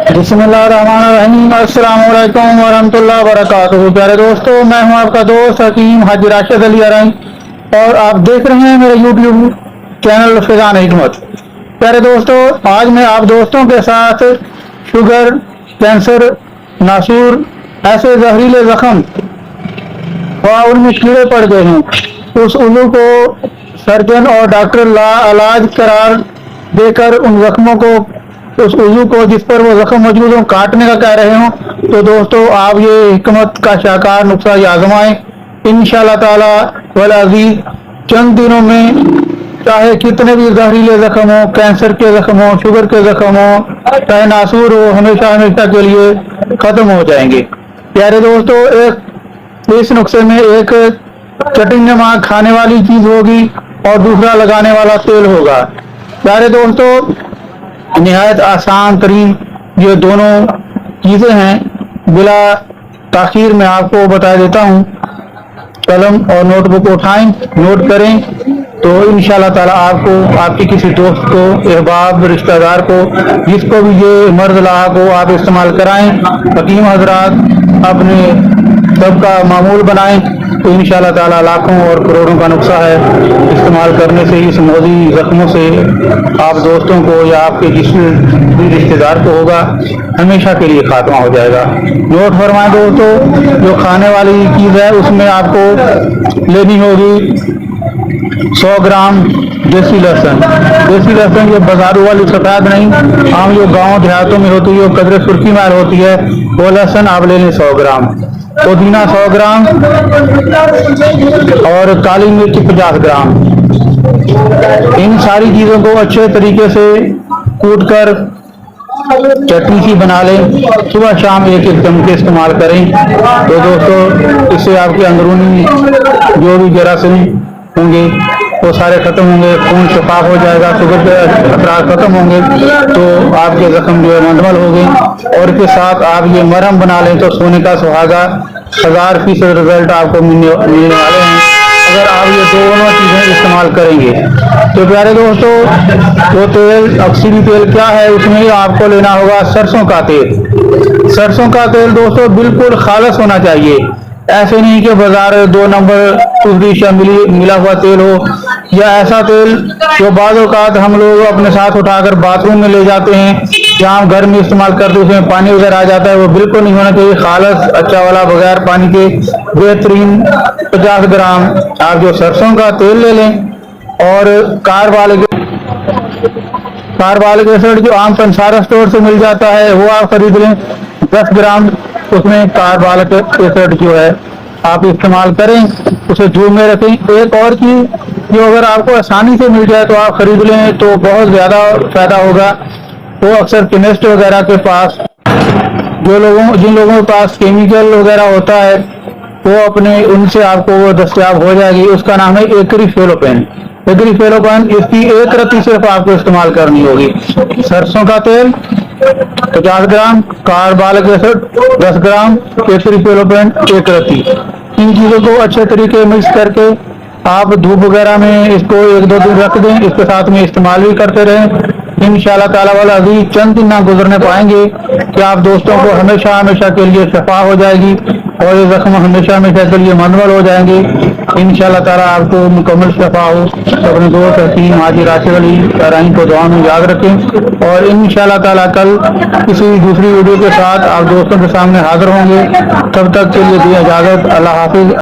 बिस्मिल्लाहिर्रहमानिर्रहीम। अस्सलाम वालेकुम वरहमतुल्लाहि वबरकातुहू। प्यारे दोस्तों, मैं हूं आपका दोस्त हकीम हाजी राशिद अली अरई और आप देख रहे हैं मेरे यूट्यूब चैनल फिजान हिकमत। प्यारे दोस्तों, आज मैं आप दोस्तों के साथ शुगर, कैंसर, नासूर, ऐसे जहरीले जख्म और उनमें कीड़े पड़ गए हैं, उस उल्लू को सर्जन और डॉक्टर इलाज करार देकर उन जख्मों को, उस उल्लू को जिस पर वो जख्म मौजूद हो, काटने का कह रहे हो। तो दोस्तों, आप ये हिकमत का शाहकार नुस्खा आजमाएं। इंशाअल्लाह ताला वल अजीज चंद दिनों में चाहे कितने भी जहरीले जख्म हो, कैंसर के जख्म हो, शुगर के जख्म हो, चाहे नासूर हो, हमेशा हमेशा के लिए खत्म हो जाएंगे। प्यारे दोस्तों, इस नुस्खे में एक चटनीनुमा खाने वाली चीज होगी और दूसरा लगाने वाला तेल होगा। प्यारे दोस्तों, निहायत आसान तरीन ये दोनों चीजें हैं। बिला ताखीर में आपको बता देता हूँ। कलम और नोटबुक उठाएं, नोट करें, तो इंशाअल्लाह ताला आपको, आपके किसी दोस्त को, अहबाब, रिश्तेदार को, जिसको भी ये मर्ज लाक हो, आप इस्तेमाल कराएं। हकीम हजरात अपने सबका मामूल बनाएं, तो इंशाअल्लाह ताला लाखों और करोड़ों का नुस्खा है। इस्तेमाल करने से इस मोदी जख्मों से आप दोस्तों को या आपके जिस भी रिश्तेदार को होगा, हमेशा के लिए खात्मा हो जाएगा। नोट फरमाएं दोस्तों, जो खाने वाली चीज़ है उसमें आपको लेनी होगी 100 ग्राम देसी लहसुन। देसी लहसुन ये बाजारू वाली सफेद नहीं, आम जो गाँव देहातों में होती है, कदरे सुर्खी मार होती है, वो लहसुन आप ले लें 100 ग्राम। पुदीना 100 ग्राम और काली मिर्च 50 ग्राम। इन सारी चीज़ों को अच्छे तरीके से कूट कर चटनी सी बना लें। सुबह शाम एक एक चमचे इस्तेमाल करें। तो दोस्तों, इससे आपके अंदरूनी जो भी जरासीम होंगे वो सारे खत्म होंगे, खून शफाफ हो जाएगा, शुगर के खतरात खत्म होंगे, तो आपके जख्म जो है मुंतमल हो गए। और इसके साथ आप ये मरहम बना लें तो सोने का सुहागा 1000% रिजल्ट आपको मिलने वाले हैं, अगर आप ये दोनों चीज़ें इस्तेमाल करेंगे। तो प्यारे दोस्तों, वो तेल, अक्सरी तेल क्या है, उसमें आपको लेना होगा सरसों का तेल। सरसों का तेल दोस्तों बिल्कुल खालस होना चाहिए। ऐसे नहीं कि बाजार 2 नंबर दूसरी मिला हुआ तेल हो, या ऐसा तेल जो बाज़ औक़ात हम लोग अपने साथ उठाकर बाथरूम में ले जाते हैं, जहाँ घर में इस्तेमाल करते उसमें पानी वगैरह आ जाता है, वो बिल्कुल नहीं होना चाहिए। खालस अच्छा वाला बगैर पानी के बेहतरीन 50 ग्राम आप जो सरसों का तेल ले लें। और कार्बोलिक एसिड जो आम पंसारा स्टोर से मिल जाता है वो आप खरीद लें 10 ग्राम। उसमें कार्बोलिक एसिड जो है आप इस्तेमाल करें, उसे धूप में रखें। एक और चीज़ जो अगर आपको आसानी से मिल जाए तो आप खरीद लें, तो बहुत ज़्यादा फायदा होगा। वो अक्सर केमिस्ट वगैरह के पास जिन लोगों के पास केमिकल वगैरह होता है, वो अपने उनसे आपको वो दस्तयाब हो जाएगी। उसका नाम है एक्रीफेलोपेन। एक्रीफेलोपेन, इसकी एक रत्ती सिर्फ आपको इस्तेमाल करनी होगी। सरसों का तेल 50 ग्राम, कार्बोलिक एसिड 10 ग्राम, एक्रीफेलोपेन 1 रत्ती। इन चीज़ों को अच्छे तरीके मिक्स करके आप धूप वगैरह में इसको 1-2 दिन रख दें, इसके साथ में इस्तेमाल भी करते रहें। इंशाअल्लाह ताला वाला अभी चंद दिन ना गुजरने पाएंगे कि आप दोस्तों को हमेशा हमेशा के लिए शफा हो जाएगी और ये जख्म हमेशा हमेशा के लिए मुंतमल हो जाएंगे। इंशाअल्लाह ताला आपको मुकम्मल शफा हो। अपने दोस्त हकीम हाजी राशिद अली अरई को दुआ में याद रखें और इंशाअल्लाह ताला कल किसी दूसरी वीडियो के साथ आप दोस्तों के सामने हाजिर होंगे। तब तक के लिए दी इजाज़त। अल्लाह हाफिज।